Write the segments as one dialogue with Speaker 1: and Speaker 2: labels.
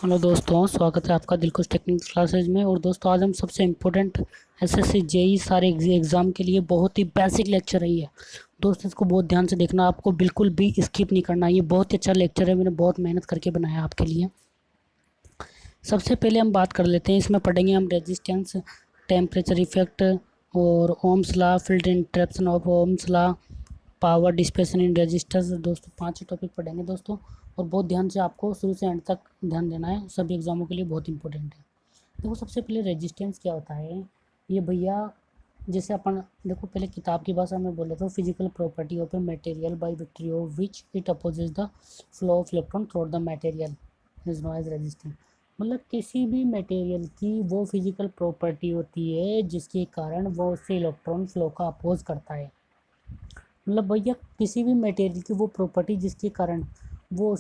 Speaker 1: Hello दोस्तों, स्वागत है आपका दिलखुश टेक्निक्स क्लासेज में। और दोस्तों, आज हम सबसे इम्पोर्टेंट एसएससी जेई सारे एग्ज़ाम के लिए बहुत ही बेसिक लेक्चर है ये। दोस्त इसको बहुत ध्यान से देखना, आपको बिल्कुल भी स्किप नहीं करना। ये बहुत ही अच्छा लेक्चर है, मैंने बहुत मेहनत करके बनाया आपके लिए। सबसे पहले हम बात कर लेते हैं, इसमें पढ़ेंगे हम रेजिस्टेंस, टेम्परेचर इफेक्ट और Ohm's law, field interruption of Ohm's law, power dissipation in resistors. दोस्तों 5 टॉपिक पढ़ेंगे दोस्तों, और बहुत ध्यान से आपको शुरू से एंड तक ध्यान देना है, सभी एग्जामों के लिए बहुत इंपॉर्टेंट है। देखो, सबसे पहले रेजिस्टेंस क्या होता है ये भैया। जैसे अपन देखो, पहले किताब की भाषा में बोले तो physical property of a material by victory of which it opposes the flow of electron through the material is known as resistance. मतलब किसी भी मटेरियल की वो फिजिकल प्रॉपर्टी होती है जिसके कारण वो उससे इलेक्ट्रॉन फ्लो का अपोज करता है। मतलब भैया किसी भी मटेरियल की वो प्रॉपर्टी जिसके कारण वो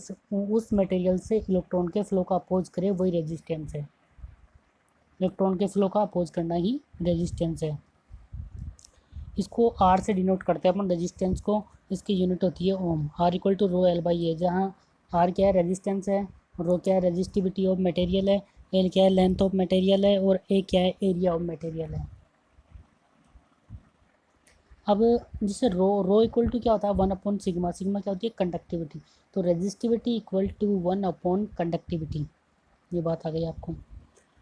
Speaker 1: उस मटेरियल से इलेक्ट्रॉन के फ्लो का अपोज करे, वही रेजिस्टेंस है। इलेक्ट्रॉन के फ्लो का अपोज करना ही रेजिस्टेंस है। इसको आर से डिनोट करते हैं अपन रेजिस्टेंस को। इसकी यूनिट होती है ohm. R equal to rho L by A, जहाँ आर क्या है, रेजिस्टेंस है, रो क्या है, रेजिस्टिविटी ऑफ मटेरियल है, एल क्या है, लेंथ ऑफ मटेरियल है, और ए क्या है, एरिया ऑफ मटेरियल है। अब जैसे रो इक्वल टू क्या होता है, 1 अपॉन सिग्मा। सिग्मा क्या होती है, कंडक्टिविटी। तो resistivity equal to 1 upon conductivity. ये बात आ गई आपको।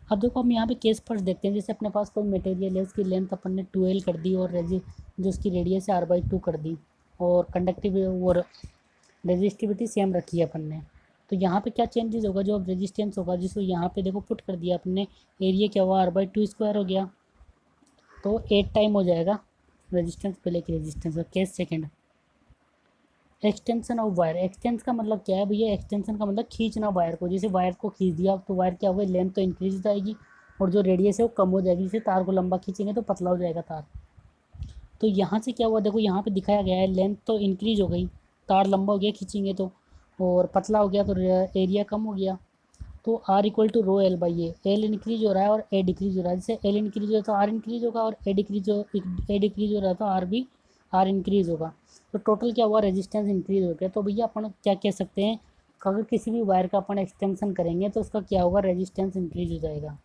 Speaker 1: अब देखो, हम यहाँ पे केस फर्स्ट देखते हैं। जैसे अपने पास कोई मटेरियल है, उसकी लेंथ अपन ने 12 कर दी, और जो उसकी रेडियस है r/2 कर दी, और कंडक्टिविटी और रेजिस्टिविटी सेम रखी है अपन ने। तो यहाँ पे क्या चेंजेस होगा, जो अब रेजिस्टेंस होगा जिसको यहाँ पे देखो पुट कर दिया अपन ने, एरिया क्या हुआ, r/2 स्क्वायर हो गया, तो 8 टाइम हो जाएगा रेजिस्टेंस पहले की रेजिस्टेंस का। Case second, extension of wire. Expanse का मतलब क्या है भैया, एक्सटेंशन का मतलब खींचना वायर को। जैसे वायर को खींच दिया तो वायर क्या होगा, लेंथ तो इंक्रीज हो जाएगी, और जो रेडियस है वो कम हो जाएगी। जैसे तार को लंबा खींचेंगे तो पतला हो जाएगा तार। तो यहाँ से क्या हुआ, देखो यहाँ पे दिखाया गया है, लेंथ तो इंक्रीज हो गई, तार लंबा हो गया खींचेंगे तो, और पतला हो गया तो एरिया कम हो गया। तो R equal to rho L by A. L increase हो रहा है और ए डिक्रीज हो रहा है। जैसे एल इंक्रीज हो रहा है तो आर इंक्रीज होगा, और ए डिक्रीज हो रहा है तो आर इंक्रीज होगा। तो टोटल क्या हुआ, रेजिस्टेंस इंक्रीज हो गया। तो भैया अपन क्या कह सकते हैं, अगर किसी भी वायर का अपन एक्सटेंशन करेंगे तो उसका क्या होगा, रेजिस्टेंस इंक्रीज हो जाएगा।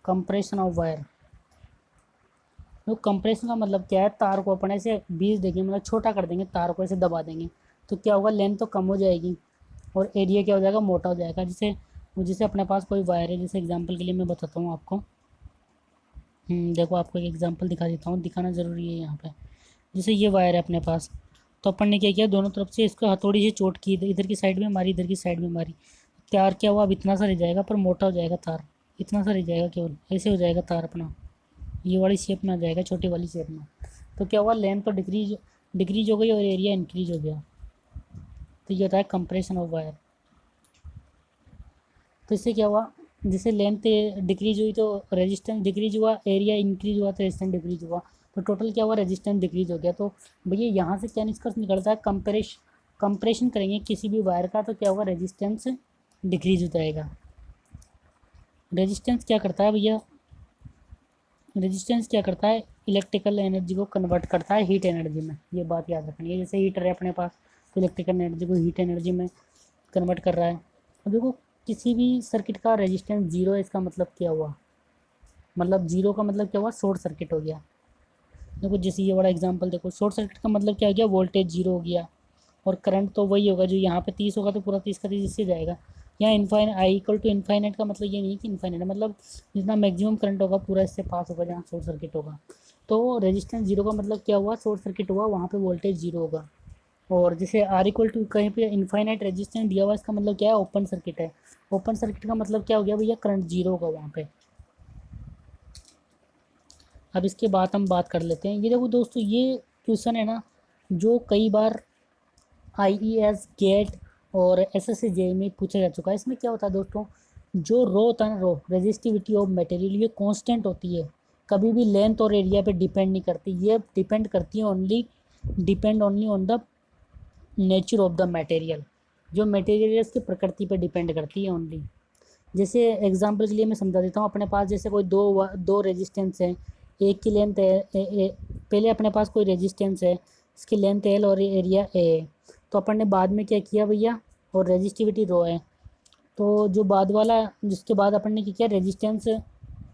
Speaker 1: Compression of wire. तो कंप्रेशन का मतलब क्या है, तार को अपन ऐसे बीज देंगे, मतलब छोटा कर देंगे, तार को ऐसे दबा देंगे, तो क्या होगा, लेंथ तो कम हो जाएगी, और एरिया क्या हो जाएगा, मोटा हो जाएगा। जैसे अपने पास कोई वायर है, जैसे एग्जांपल के लिए मैं बताता हूँ आपको। देखो, आपको एक एग्जांपल दिखा देता हूँ, दिखाना ज़रूरी है यहाँ पे। जैसे ये वायर है अपने पास, तो अपन ने क्या किया, दोनों तरफ से इसको हथौड़ी से चोट की, इधर की साइड में मारी, इधर की साइड में मारी। तार क्या हुआ, अब इतना सा रह जाएगा, पर मोटा हो जाएगा तार, इतना सा रह जाएगा, केवल ऐसे हो जाएगा तार अपना, ये वाली शेप में आ जाएगा, छोटी वाली शेप में। तो क्या हुआ, लेंथ तो डिक्रीज हो गई, और एरिया इंक्रीज हो गया। तो ये होता है कंप्रेशन ऑफ वायर। तो इससे क्या हुआ, जैसे लेंथ डिक्रीज हुई तो रेजिस्टेंस डिक्रीज हुआ, एरिया इंक्रीज हुआ तो रेजिस्टेंस डिक्रीज हुआ। तो टोटल क्या हुआ, रेजिस्टेंस डिक्रीज हो गया। तो भैया यहाँ से क्या निष्कर्ष निकलता है, कंप्रेशन करेंगे किसी भी वायर का तो क्या होगा, रेजिस्टेंस डिक्रीज हो जाएगा। रेजिस्टेंस क्या करता है भैया, रेजिस्टेंस क्या करता है, इलेक्ट्रिकल एनर्जी को कन्वर्ट करता है हीट एनर्जी में। ये बात याद रखनी है। जैसे हीटर है अपने पास, तो इलेक्ट्रिकल एनर्जी को हीट एनर्जी में कन्वर्ट कर रहा है। अब देखो, किसी भी सर्किट का रेजिस्टेंस जीरो है, इसका मतलब क्या हुआ, मतलब जीरो का मतलब क्या हुआ, शॉर्ट सर्किट हो गया। देखो, जैसे ये वाला एग्जांपल देखो, शॉर्ट सर्किट का मतलब क्या हो गया, वोल्टेज जीरो हो गया, और करंट तो वही होगा जो यहाँ पे 30 होगा, तो पूरा 30 का 30 इससे जाएगा। यहाँ इनफाइन आई इक्वल टू इनफाइनाइट का मतलब ये नहीं कि इनफाइनाइट, मतलब जितना मैक्सिमम करंट होगा पूरा इससे पास होगा जहाँ शॉर्ट सर्किट होगा। तो रेजिस्टेंस जीरो का मतलब क्या हुआ, शॉर्ट सर्किट हुआ, वहाँ पे वोल्टेज जीरो होगा। और जैसे आर इक्वल टू कहीं पे इनफाइनाइट रेजिस्टेंस दिया हुआ, इसका मतलब क्या है, ओपन सर्किट है। ओपन सर्किट का मतलब क्या हो गया भैया, करंट जीरो होगा वहाँ पे। अब इसके बाद हम बात कर लेते हैं, ये देखो दोस्तों, ये क्वेश्चन है ना, जो कई बार आईईएस गेट और एसएससी जेई में पूछा जा चुका है। इसमें क्या होता है दोस्तों, जो रो होता है ना, रो रेजिस्टिविटी ऑफ मटेरियल, ये कांस्टेंट होती है, कभी भी लेंथ और एरिया पे डिपेंड नहीं करती। ये डिपेंड करती है only on the nature of the material. जो मटेरियल है उसकी प्रकृति पर डिपेंड करती है ओनली। जैसे एग्जांपल के लिए मैं समझा देता हूँ, अपने पास जैसे कोई दो रेजिस्टेंस हैं, एक की लेंथ पहले अपने पास कोई रेजिस्टेंस है, इसकी लेंथ एल और एरिया ए है। तो अपन ने बाद में क्या किया भैया, और रेजिस्टिविटी रो है, तो जो बाद वाला जिसके बाद अपन ने क्या किया, रेजिस्टेंस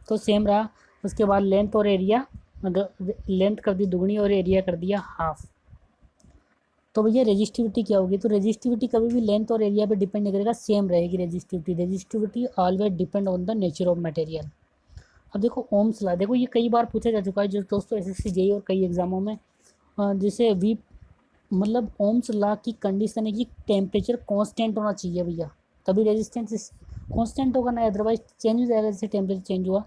Speaker 1: तो सेम रहा, उसके बाद लेंथ और एरिया, लेंथ कर दी दुगनी और एरिया कर दिया हाफ। तो भैया रेजिस्टिविटी क्या होगी, तो रेजिस्टिविटी कभी भी लेंथ और एरिया पे डिपेंड नहीं करेगा, सेम रहेगी resistivity. Resistivity always depend on the nature of material. अब देखो ओम्स लॉ, देखो ये कई बार पूछा जा चुका है जो दोस्तों एसएससी जेईई और कई एग्जामों में, जैसे वी मतलब ओम्स लॉ की कंडीशन है कि टेम्परेचर कांस्टेंट होना चाहिए भैया, तभी रेजिस्टेंस कांस्टेंट होगा ना, अदरवाइज चेंज हो जाएगा जैसे टेम्परेचर चेंज हुआ।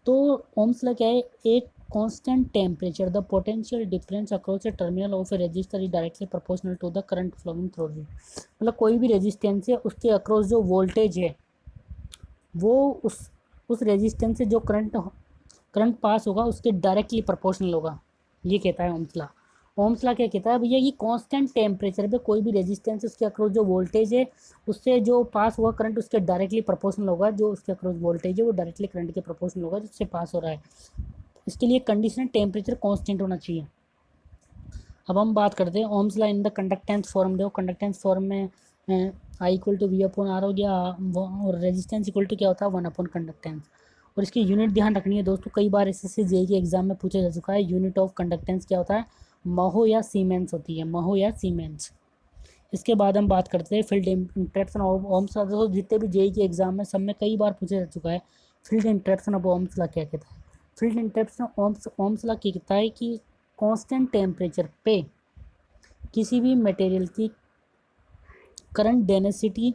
Speaker 1: तो ओम्स लॉ क्या है, एक constant temperature the potential difference across a terminal of a resistor is directly proportional to the current flowing through it. मतलब कोई भी रेजिस्टेंस है उसके अक्रॉस जो वोल्टेज है वो उस रेजिस्टेंस से जो करंट पास होगा उसके डायरेक्टली प्रोपोर्शनल होगा, ये कहता है ओम्स लॉ। ओम्स लॉ क्या कहता है भैया, ये कांस्टेंट टेम्परेचर पे कोई भी रेजिस्टेंस उसके अक्रॉस जो वोल्टेज है उससे जो पास हुआ करंट उसके डायरेक्टली प्रोपोर्शनल होगा, जो उसके अक्रॉस वोल्टेज है वो डायरेक्टली करंट के प्रोपोर्शनल होगा जिससे पास हो रहा है। इसके लिए कंडीशन टेम्परेचर कांस्टेंट होना चाहिए। अब हम बात करते हैं Ohm's law in the conductance form. देखो कंडक्टेंस फॉर्म में I equal to V upon R हो गया, और रेजिस्टेंस इक्वल टू क्या होता है, 1 अपॉन कंडक्टेंस। और इसकी यूनिट ध्यान रखनी है दोस्तों, कई बार एसएससी जेईई के एग्जाम में पूछा जा चुका है। यूनिट ऑफ कंडक्टेंस क्या होता है, महो या सीमेंस होती है, महो या सीमेंस। इसके बाद हम बात करते हैं field interaction of Ohm's law. दोस्तों जितने भी जेईई के एग्जाम में सब में कई बार पूछा जा चुका है, field interaction of Ohm's law क्या कहता है। फील्ड इंटरेक्शन ओम्स लॉ कहता है कि कांस्टेंट टेम्परेचर पे किसी भी मटेरियल की current density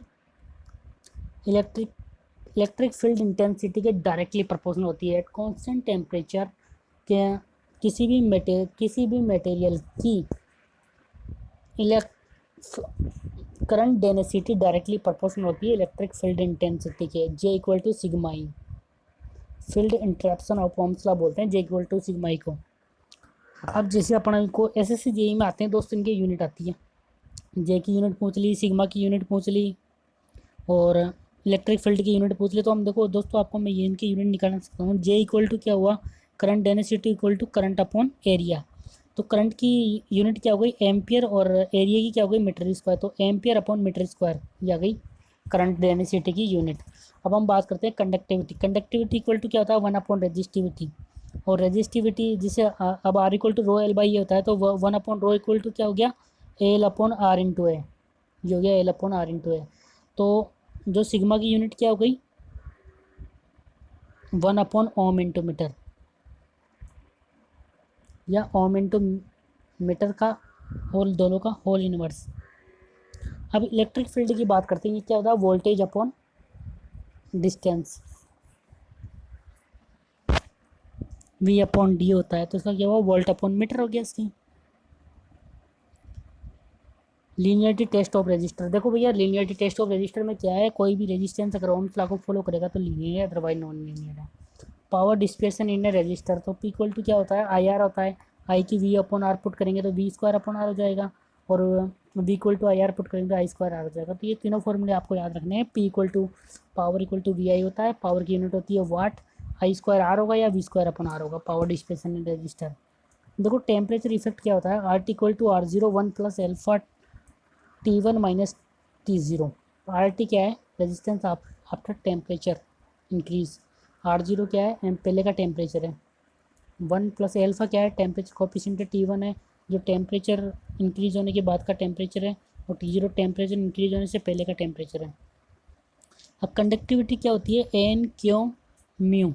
Speaker 1: electric field intensity के डायरेक्टली प्रोपोर्शनल होती है। एट कांस्टेंट टेम्परेचर के किसी भी मटेरियल की करंट डेंसिटी डायरेक्टली प्रोपोर्शनल होती है इलेक्ट्रिक फील्ड इंटेंसिटी के, J equal to sigma E. Field interaction of Ohm's law बोलते हैं J equal to sigma E को। अब जैसे अपन को एसएससी जेईई में आते हैं दोस्तों, इनकी यूनिट आती है, जे की यूनिट पूछ ली, सिग्मा की यूनिट पूछ ली, और इलेक्ट्रिक फील्ड की यूनिट पूछ ली। तो हम देखो दोस्तों आपको मैं ये इनकी यूनिट निकाल सकता हूँ। जे इक्वल टू क्या हुआ, current density equal to current upon area. तो करंट की यूनिट क्या हो गई, एम्पियर, और एरिया की क्या हो गई, मीटर स्क्वायर। तो एम्पियर अपॉन मीटर स्क्वायर ये आ गई करंट डेंसिटी की यूनिट। अब हम बात करते हैं कंडक्टिविटी। कंडक्टिविटी इक्वल टू क्या होता है, 1 अपॉन रेजिस्टिविटी। और रेजिस्टिविटी जिसे अब R equal to rho L by ये होता है, तो 1 अपॉन रो इक्वल टू क्या हो गया, एल अपॉन आर इंटू ए, ये हो गया एल अपॉन आर इंटू ए। तो जो सिग्मा की यूनिट क्या हो गई, 1 अपॉन ओम इंटू मीटर, या ओम इंटू मीटर का होल, दोनों का होल इनवर्स। अब इलेक्ट्रिक फील्ड की बात करते हैं, ये क्या होता है, voltage upon distance, V upon D होता है। तो इसका क्या हुआ, वोल्ट अपॉन मीटर हो गया इसकी। लीनियरिटी टेस्ट ऑफ रेजिस्टर, देखो भैया लीनियरिटी टेस्ट ऑफ रेजिस्टर में क्या है, कोई भी रेजिस्टेंस अगर ओम्स लॉ को फॉलो करेगा तो लीनियर है, अदरवाइज नॉन लीनियर है। पावर डिस्पेशन इन ए रजिस्टर, तो पी इक्वल टू क्या होता है, आई आर होता है। आई की वी अपॉन आर पुट करेंगे तो वी स्क्वायर अपॉन आर हो जाएगा, और V equal to I R put करेंगे तो आई स्क्वायर आर हो जाएगा। तो ये तीनों फॉर्मूले आपको याद रखने हैं। P equal to power equal to V I होता है, पावर की यूनिट होती है वाट, आई स्क्वायर आर होगा या वी स्क्वायर अपॉन आर होगा, पावर डिस्पेशन इन रजिस्टर। देखो टेम्परेचर इफेक्ट क्या होता है, R T equal to R zero one plus alpha T one minus T zero. R T क्या है, resistance after temperature increase. R zero क्या है, पहले का टेम्परेचर है। 1 प्लस एल्फा क्या है, टेम्परेचर कोफिशिएंट है, T1 है जो टेम्परेचर इंक्रीज होने के बाद का टेम्परेचर है, और T0 टेम्परेचर इंक्रीज होने से पहले का टेम्परेचर है। अब कंडक्टिविटी क्या होती है, एन क्यों म्यू,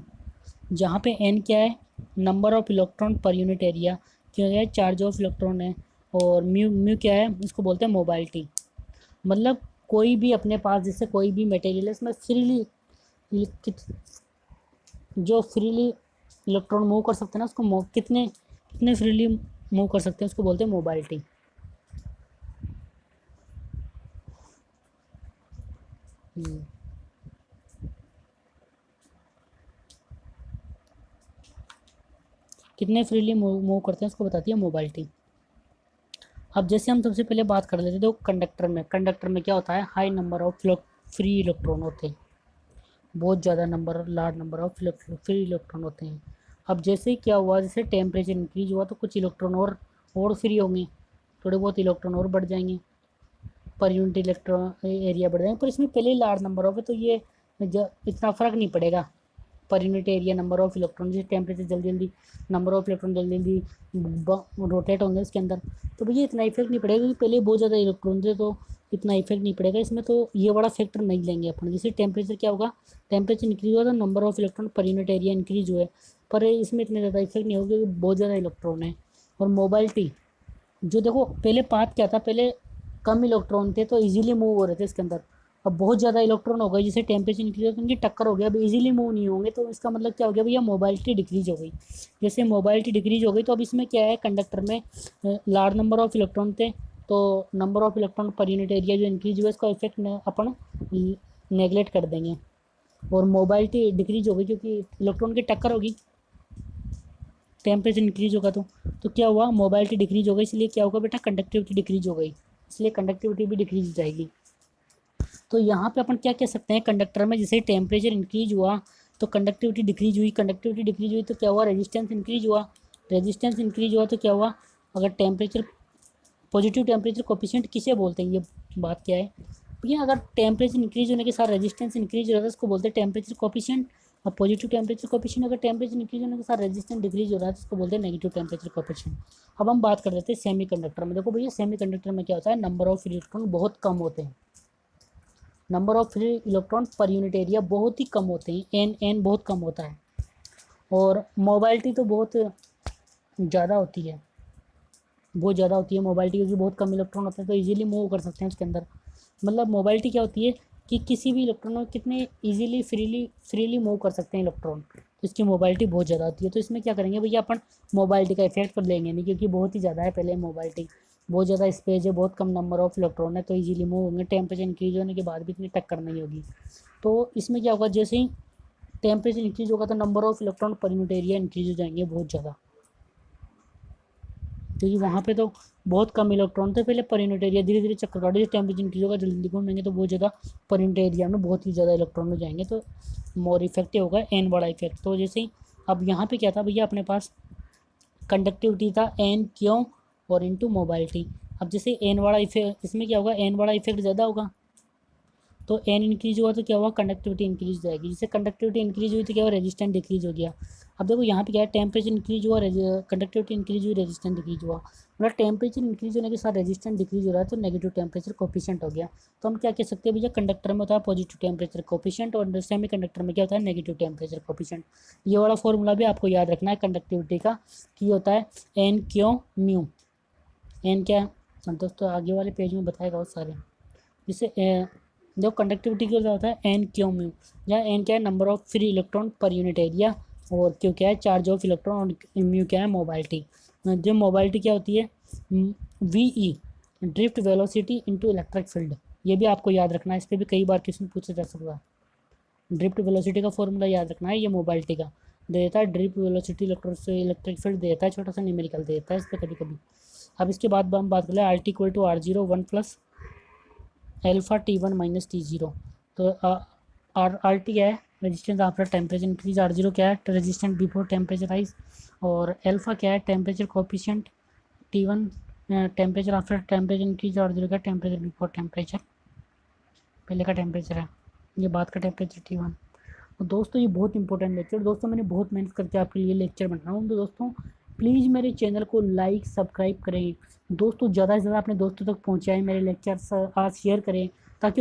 Speaker 1: जहाँ पे एन क्या है, number of electron per unit area, क्यों है चार्ज ऑफ इलेक्ट्रॉन है, और म्यू क्या है, इसको बोलते हैं मोबाइलिटी। मतलब कोई भी अपने पास जैसे कोई भी मटेरियल है इसमें फ्रीली जो फ्रीली इलेक्ट्रॉन मूव कर सकते हैं ना, उसको कितने कितने फ्रीली मूव कर सकते हैं उसको बोलते हैं मोबाइलिटी। कितने फ्रीली मूव करते हैं उसको बताती है मोबाइलिटी। अब जैसे हम सबसे पहले बात कर लेते थे कंडक्टर में क्या होता है, high number of free electron होते हैं, बहुत ज़्यादा number, large number of free electron होते हैं। अब जैसे ही क्या हुआ, जैसे टेम्परेचर इंक्रीज हुआ तो कुछ इलेक्ट्रॉन और फ्री होंगे, थोड़े बहुत इलेक्ट्रॉन और बढ़ जाएंगे, पर यूनिट इलेक्ट्रॉन एरिया बढ़ जाएंगे। पर इसमें पहले ही लार्ज नंबर ऑफ है तो ये इतना फ़र्क नहीं पड़ेगा per unit area number of electron. जैसे टेम्परेचर जल्दी जल्दी, नंबर ऑफ इलेक्ट्रॉन जल्दी जल्दी रोटेट होंगे इसके अंदर, तो भैया इतना इफेक्ट नहीं पड़ेगा क्योंकि पहले बहुत ज़्यादा इलेक्ट्रॉन थे तो इतना इफेक्ट नहीं पड़ेगा इसमें, तो ये बड़ा फैक्टर नहीं लेंगे अपन। जैसे टेम्परेचर क्या होगा, टेम्परेचर इंक्रीज हुआ तो number of electron per unit area increase हुआ है, पर इसमें इतने ज़्यादा इफेक्ट नहीं होगा क्योंकि बहुत ज़्यादा इलेक्ट्रॉन है। और मोबाइलिटी, जो देखो पहले पाथ क्या था, पहले कम इलेक्ट्रॉन थे तो इजीली मूव हो रहे थे इसके अंदर, अब बहुत ज़्यादा इलेक्ट्रॉन हो गए, जैसे टेम्परेचर इंक्रीज होगा तो उनकी टक्कर हो गया, अब इजीली मूव नहीं होंगे, तो इसका मतलब क्या हो गया भैया, मोबाइलिटी डिक्रीज हो गई। जैसे मोबाइलिटी डिक्रीज हो गई तो अब इसमें क्या है, कंडक्टर में लार्ज नंबर ऑफ इलेक्ट्रॉन थे तो number of electron per unit area जो इंक्रीज हुआ इसका इफेक्ट अपन नेगलेक्ट कर देंगे। और मोबाइलिटी डिक्रीज हो गई क्योंकि इलेक्ट्रॉन की टक्कर होगी, टेम्परेचर इंक्रीज होगा तो क्या हुआ, मोबाइलिटी डिक्रीज हो गई, इसलिए क्या होगा बेटा, कंडक्टिविटी डिक्रीज हो गई, इसलिए कंडक्टिविटी भी डिक्रीज हो जाएगी। तो यहाँ पे अपन क्या कह सकते हैं, कंडक्टर में जैसे टेम्परेचर इंक्रीज हुआ तो कंडक्टिविटी डिक्रीज हुई, कंडक्टिविटी डिक्रीज हुई तो क्या हुआ, रेजिस्टेंस इंक्रीज हुआ, रेजिस्टेंस इंक्रीज हुआ तो क्या हुआ, अगर टेम्परेचर, पॉजिटिव टेम्परेचर कोफिशिएंट किसे बोलते हैं, ये बात क्या है भैया, अगर टेम्परेचर इंक्रीज होने के साथ रेजिस्टेंस इंक्रीज हो रहा है उसको बोलते हैं टेम्परेचर कोफिशिएंट। और पॉजिटिव टेम्परेचर कोफिशिएंट, अगर टेम्परेचर इंक्रीज होने के साथ रेजिस्टेंस डिक्रीज हो रहा है तो उसको बोलते हैं नेगेटिव टेम्परेचर कोफिशिएंट। अब हम बात कर लेते हैं सेमी कंडक्टर में। देखो भैया सेमी कंडक्टर में क्या होता है, नंबर ऑफ इलेक्ट्रॉन बहुत कम होते हैं, number of free electron per unit area बहुत ही कम होते हैं, एन बहुत कम होता है, और मोबाइलिटी तो बहुत ज़्यादा होती है, बहुत ज़्यादा होती है मोबाइलिटी, क्योंकि बहुत कम इलेक्ट्रॉन होते हैं तो इजीली मूव कर सकते हैं उसके अंदर। मतलब मोबाइलिटी क्या होती है कि किसी भी इलेक्ट्रॉन को कितने इजीली फ्रीली मूव कर सकते हैं इलेक्ट्रॉन, तो इसकी मोबाइलिटी बहुत ज़्यादा होती है। तो इसमें क्या करेंगे भैया, अपन मोबाइलिटी का इफेक्ट कर लेंगे नहीं क्योंकि बहुत ही ज़्यादा है, पहले मोबाइलिटी बहुत ज़्यादा स्पेस है, बहुत कम नंबर ऑफ इलेक्ट्रॉन है तो इजीली मूव होंगे, टेम्परेचर इंक्रीज होने के बाद भी इतनी टक्कर नहीं होगी। तो इसमें क्या होगा, जैसे ही टेम्परेचर इंक्रीज होगा तो number of electron per unit area increase हो जाएंगे बहुत ज़्यादा, क्योंकि वहाँ पे तो बहुत कम इलेक्ट्रॉन थे पहले पर यूनिट एरिया, धीरे धीरे चक्कर काटे, टेम्परेचर इंक्रीज होगा जल्दी घूमेंगे तो बहुत ज़्यादा पर यूनिट एरिया में बहुत ही ज़्यादा इलेक्ट्रॉन हो जाएंगे, तो मोर इफेक्टिव होगा एन बड़ा इफेक्ट। तो जैसे ही अब यहाँ पे क्या था भैया, अपने पास कंडक्टिविटी था एन क्यों और इनटू मोबाइलिटी। अब जैसे एन वाला इफेक्ट, इसमें क्या होगा, एन वाला इफेक्ट ज़्यादा होगा तो एन इंक्रीज हुआ तो क्या हुआ, कंडक्टिविटी इंक्रीज हो जाएगी, जिससे कंडक्टिविटी इंक्रीज हुई तो क्या हुआ, रेजिस्टेंस डिक्रीज हो गया। अब देखो यहाँ पे क्या है, टेम्परेचर इंक्रीज हुआ, कंडक्टिविटी इंक्रीज हुई, रेजिस्टेंस डिक्रीज हुआ, मतलब टेम्परेचर इंक्रीज होने के साथ रेजिस्टेंस डिक्रीज हो रहा है तो नेगेटिव टेम्परेचर कोफिशिएंट हो गया। तो हम क्या कह सकते हैं भैया, कंडक्टर में होता है पॉजिटिव टेम्परेचर कोफिशिएंट और सेमी कंडक्टर में क्या होता है, नेगेटिव टेम्परेचर कोफिशिएंट। ये वाला फॉर्मूला भी आपको याद रखना है कंडक्टिविटी का, कि होता है एन क्यों म्यू। एन क्या है दोस्तों, आगे वाले पेज में बताएगा बहुत सारे, जैसे जो कंडक्टिविटी क्या होता है एन क्यू म्यू, जहाँ एन क्या है, number of free electron per unit area, और क्यू क्या है, चार्ज ऑफ इलेक्ट्रॉन, और म्यू क्या है, मोबाइलिटी। जो मोबाइलिटी क्या होती है, V E, drift velocity into electric field, ये भी आपको याद रखना है, इस पर भी कई बार क्वेश्चन पूछा जा सकता है। ड्रिफ्ट वेलोसिटी का फॉर्मूला याद रखना है, ये मोबाइलिटी का दे देता है, ड्रिफ्ट वेलोसिटी इलेक्ट्रिक फील्ड दे देता है, छोटा सा न्यूमेरिकल दे देता है इस पर कभी कभी। अब इसके बाद हम बात कर ले, R T equal to R zero one plus alpha T1 minus T0। तो आर टी क्या है, resistance after temperature increase, R zero क्या है, रेजिस्टेंस बिफोर टेम्परेचर राइज, और एल्फा क्या है, temperature coefficient, T1 temperature after temperature increase, R zero क्या है, टेम्परेचर बिफोर टेम्परेचर, पहले का टेम्परेचर है, ये बाद का टेम्परेचर T1। तो दोस्तों ये बहुत इंपॉर्टेंट लेक्चर, दोस्तों मैंने बहुत मेहनत करके आपके लिए लेक्चर बना रहा हूँ, तो दोस्तों प्लीज़ मेरे चैनल को लाइक सब्सक्राइब करें, दोस्तों ज़्यादा से ज़्यादा अपने दोस्तों तक पहुँचाएँ, मेरे लेक्चर आज शेयर करें,